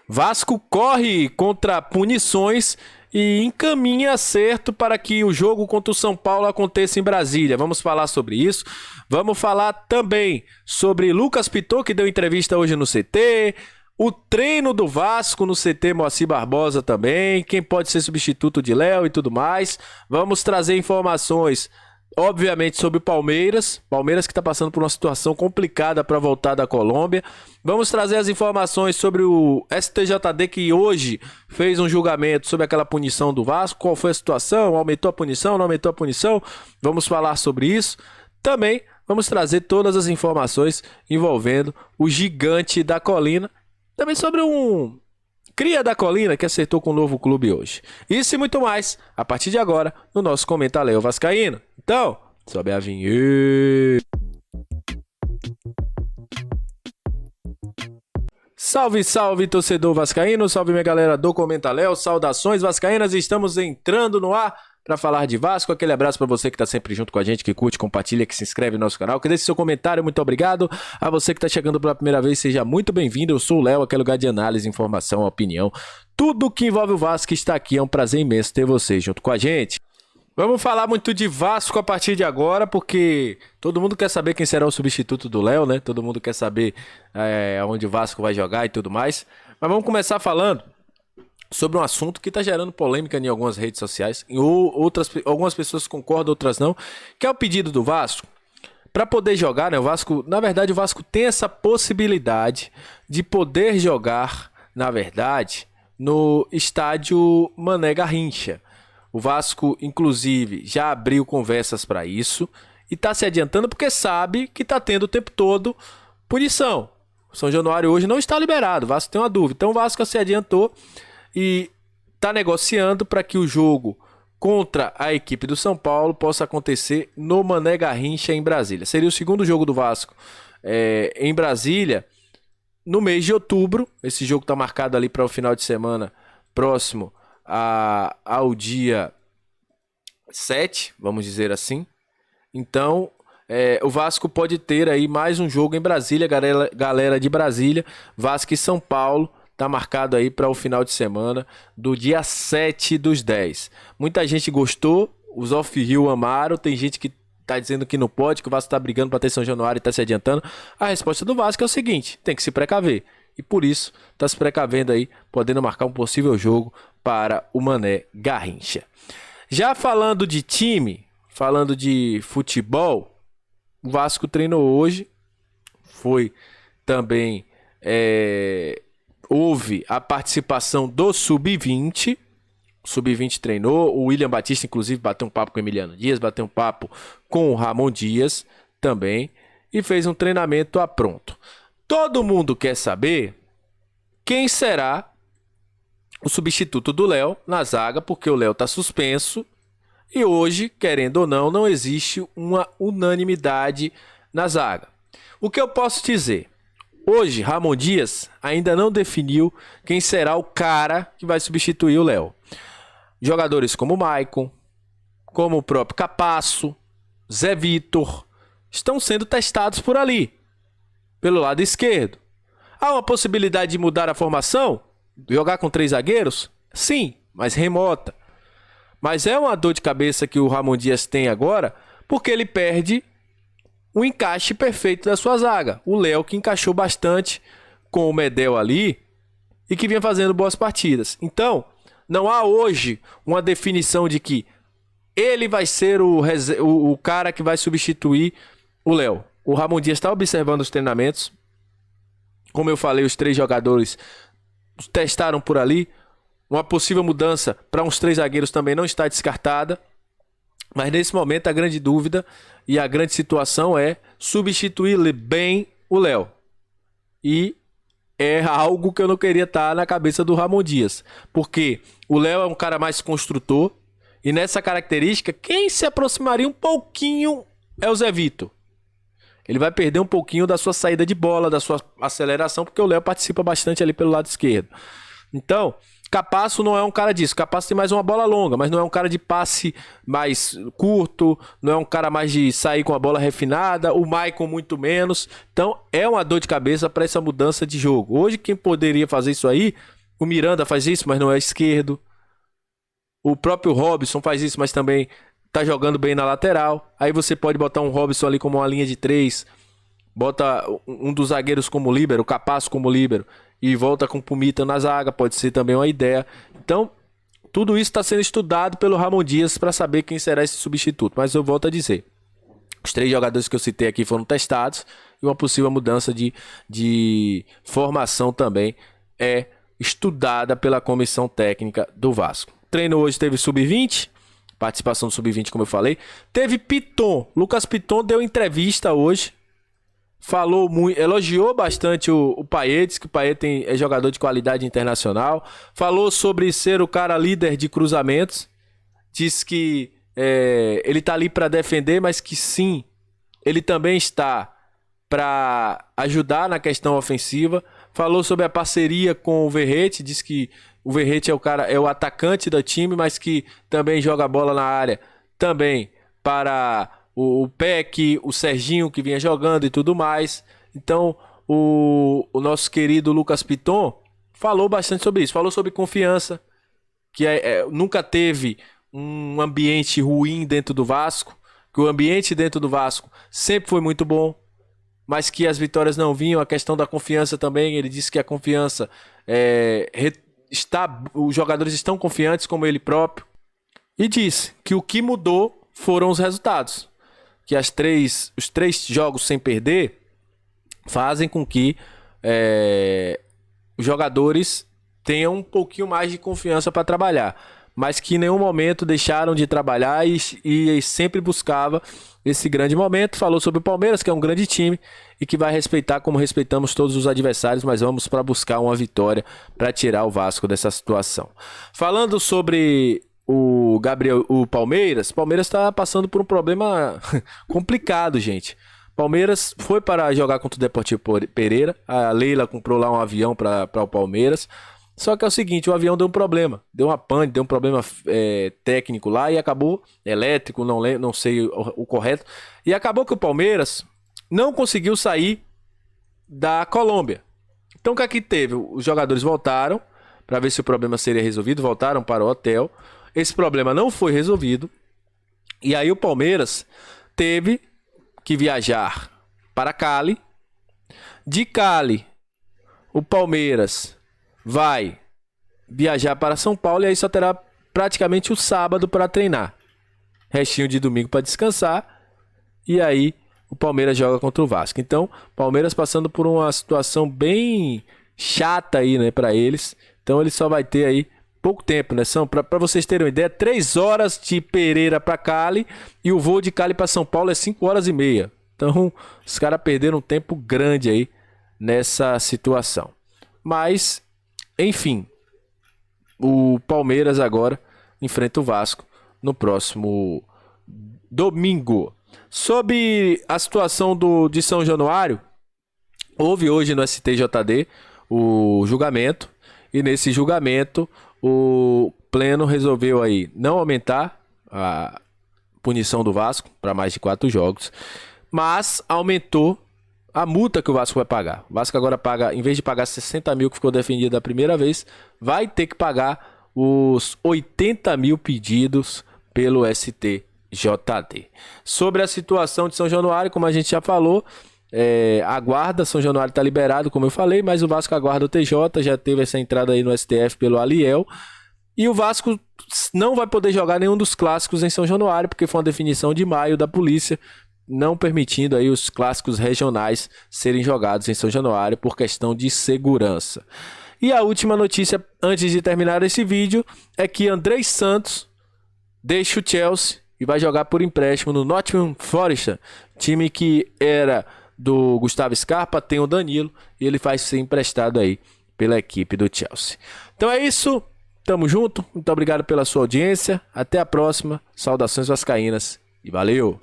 Vasco corre contra punições e encaminha acerto para que o jogo contra o São Paulo aconteça em Brasília. Vamos falar sobre isso. Vamos falar também sobre Lucas Piton, que deu entrevista hoje no CT. O treino do Vasco no CT Moacir Barbosa também. Quem pode ser substituto de Léo e tudo mais. Vamos trazer informações, obviamente, sobre o Palmeiras. Palmeiras que está passando por uma situação complicada para voltar da Colômbia. Vamos trazer as informações sobre o STJD, que hoje fez um julgamento sobre aquela punição do Vasco. Qual foi a situação? Aumentou a punição? Não aumentou a punição? Vamos falar sobre isso. Também vamos trazer todas as informações envolvendo o gigante da colina. Também sobre um cria da colina que acertou com o novo clube hoje. Isso e muito mais a partir de agora no nosso Comenta Léo Vascaíno. Então, sobe a vinheta. Salve, salve, torcedor vascaíno. Salve, minha galera do Comenta Léo. Saudações vascaínas. Estamos entrando no ar para falar de Vasco. Aquele abraço para você que está sempre junto com a gente, que curte, compartilha, que se inscreve no nosso canal, que deixe seu comentário. Muito obrigado. A você que está chegando pela primeira vez, seja muito bem-vindo. Eu sou o Léo, aquele lugar de análise, informação, opinião. Tudo que envolve o Vasco está aqui. É um prazer imenso ter você junto com a gente. Vamos falar muito de Vasco a partir de agora, porque todo mundo quer saber quem será o substituto do Léo, né? Todo mundo quer saber onde o Vasco vai jogar e tudo mais. Mas vamos começar falando sobre um assunto que está gerando polêmica em algumas redes sociais. Algumas pessoas concordam, outras não. Que é o pedido do Vasco para poder jogar, né? O Vasco, na verdade, o Vasco tem essa possibilidade de poder jogar, na verdade, no estádio Mané Garrincha. O Vasco, inclusive, já abriu conversas para isso e está se adiantando porque sabe que está tendo o tempo todo punição. O São Januário hoje não está liberado, o Vasco tem uma dúvida. Então o Vasco se adiantou e está negociando para que o jogo contra a equipe do São Paulo possa acontecer no Mané Garrincha, em Brasília. Seria o segundo jogo do Vasco em Brasília no mês de outubro. Esse jogo está marcado ali para o final de semana próximo ao dia 7, vamos dizer assim. Então, o Vasco pode ter aí mais um jogo em Brasília, galera de Brasília. Vasco e São Paulo tá marcado aí para o final de semana do dia 7/10. Muita gente gostou, os off-rio amaram, tem gente que tá dizendo que não pode, que o Vasco tá brigando para ter São Januário e tá se adiantando. A resposta do Vasco é o seguinte: tem que se precaver. E por isso, tá se precavendo aí, podendo marcar um possível jogo para o Mané Garrincha. Já falando de time, falando de futebol, o Vasco treinou hoje. Foi também, houve a participação do Sub-20. O Sub-20 treinou. O William Batista, inclusive, bateu um papo com o Emiliano Dias, bateu um papo com o Ramon Dias também. E fez um treinamento pronto. Todo mundo quer saber quem será o substituto do Léo na zaga, porque o Léo está suspenso e hoje, querendo ou não, não existe uma unanimidade na zaga. O que eu posso dizer? Hoje, Ramon Dias ainda não definiu quem será o cara que vai substituir o Léo. Jogadores como o Maicon, como o próprio Capasso, Zé Vitor, estão sendo testados por ali, pelo lado esquerdo. Há uma possibilidade de mudar a formação? Jogar com 3 zagueiros? Sim, mas remota. Mas é uma dor de cabeça que o Ramon Dias tem agora, porque ele perde o encaixe perfeito da sua zaga. O Léo, que encaixou bastante com o Medel ali e que vinha fazendo boas partidas. Então, não há hoje uma definição de que ele vai ser o cara que vai substituir o Léo. O Ramon Dias está observando os treinamentos. Como eu falei, os 3 jogadores testaram por ali. Uma possível mudança para uns 3 zagueiros também não está descartada. Mas nesse momento a grande dúvida e a grande situação é substituir bem o Léo. E é algo que eu não queria estar na cabeça do Ramon Dias. Porque o Léo é um cara mais construtor. E nessa característica, quem se aproximaria um pouquinho é o Zé Vitor. Ele vai perder um pouquinho da sua saída de bola, da sua aceleração, porque o Léo participa bastante ali pelo lado esquerdo. Então, Capasso não é um cara disso. Capasso tem mais uma bola longa, mas não é um cara de passe mais curto, não é um cara mais de sair com a bola refinada, o Maicon muito menos. Então é uma dor de cabeça para essa mudança de jogo. Hoje quem poderia fazer isso aí O Miranda faz isso, mas não é esquerdo. O próprio Robson faz isso, mas também tá jogando bem na lateral. Aí você pode botar um Robson ali como uma linha de 3, bota um dos zagueiros como líbero, o Capasso como líbero, e volta com o Pumita na zaga, pode ser também uma ideia. Então, tudo isso está sendo estudado pelo Ramon Dias para saber quem será esse substituto. Mas eu volto a dizer, os 3 jogadores que eu citei aqui foram testados e uma possível mudança de formação também é estudada pela comissão técnica do Vasco. O treino hoje teve sub-20, participação do sub-20, como eu falei. Teve Piton, Lucas Piton deu entrevista hoje, falou muito, elogiou bastante o Payet, disse que o Payet é jogador de qualidade internacional. Falou sobre ser o cara líder de cruzamentos, disse que ele tá ali para defender, mas que sim, ele também está para ajudar na questão ofensiva. Falou sobre a parceria com o Verrete, disse que o Verrete é o atacante do time, mas que também joga bola na área, também para o Peck, o Serginho que vinha jogando e tudo mais. Então o nosso querido Lucas Piton falou bastante sobre isso, falou sobre confiança, que nunca teve um ambiente ruim dentro do Vasco, que o ambiente dentro do Vasco sempre foi muito bom, mas que as vitórias não vinham. A questão da confiança também, ele disse que a confiança os jogadores estão confiantes como ele próprio, e disse que o que mudou foram os resultados, que os 3 jogos sem perder fazem com que os jogadores tenham um pouquinho mais de confiança para trabalhar, mas que em nenhum momento deixaram de trabalhar e sempre buscava esse grande momento. Falou sobre o Palmeiras, que é um grande time e que vai respeitar como respeitamos todos os adversários, mas vamos para buscar uma vitória para tirar o Vasco dessa situação. Falando sobre o Palmeiras está passando por um problema complicado, gente. Palmeiras foi para jogar contra o Deportivo Pereira, a Leila comprou lá um avião para o Palmeiras. Só que é o seguinte, o avião deu um problema, deu uma pane, deu um problema técnico lá e acabou, elétrico, não sei o correto, e acabou que o Palmeiras não conseguiu sair da Colômbia. Então o que aqui teve? Os jogadores voltaram para ver se o problema seria resolvido, voltaram para o hotel, esse problema não foi resolvido, e aí o Palmeiras teve que viajar para Cali. De Cali, o Palmeiras vai viajar para São Paulo e aí só terá praticamente o sábado para treinar. Restinho de domingo para descansar. E aí o Palmeiras joga contra o Vasco. Então, Palmeiras passando por uma situação bem chata aí, né, para eles. Então, ele só vai ter aí pouco tempo, né? São, para vocês terem uma ideia, 3 horas de Pereira para Cali e o voo de Cali para São Paulo é 5 horas e meia. Então, os caras perderam um tempo grande aí nessa situação. Mas enfim, o Palmeiras agora enfrenta o Vasco no próximo domingo. Sobre a situação de São Januário, houve hoje no STJD o julgamento, e nesse julgamento o Pleno resolveu aí não aumentar a punição do Vasco para mais de 4 jogos, mas aumentou a multa que o Vasco vai pagar. O Vasco agora paga, em vez de pagar 60 mil que ficou defendido da primeira vez, vai ter que pagar os 80 mil pedidos pelo STJD. Sobre a situação de São Januário, como a gente já falou, aguarda, São Januário está liberado, como eu falei, mas o Vasco aguarda o TJ, já teve essa entrada aí no STF pelo Aliel, e o Vasco não vai poder jogar nenhum dos clássicos em São Januário, porque foi uma definição de maio da polícia, não permitindo aí os clássicos regionais serem jogados em São Januário por questão de segurança. E a última notícia, antes de terminar esse vídeo, é que Andrés Santos deixa o Chelsea e vai jogar por empréstimo no Nottingham Forest, time que era do Gustavo Scarpa, tem o Danilo, e ele vai ser emprestado aí pela equipe do Chelsea. Então é isso, tamo junto, muito obrigado pela sua audiência, até a próxima, saudações vascaínas e valeu!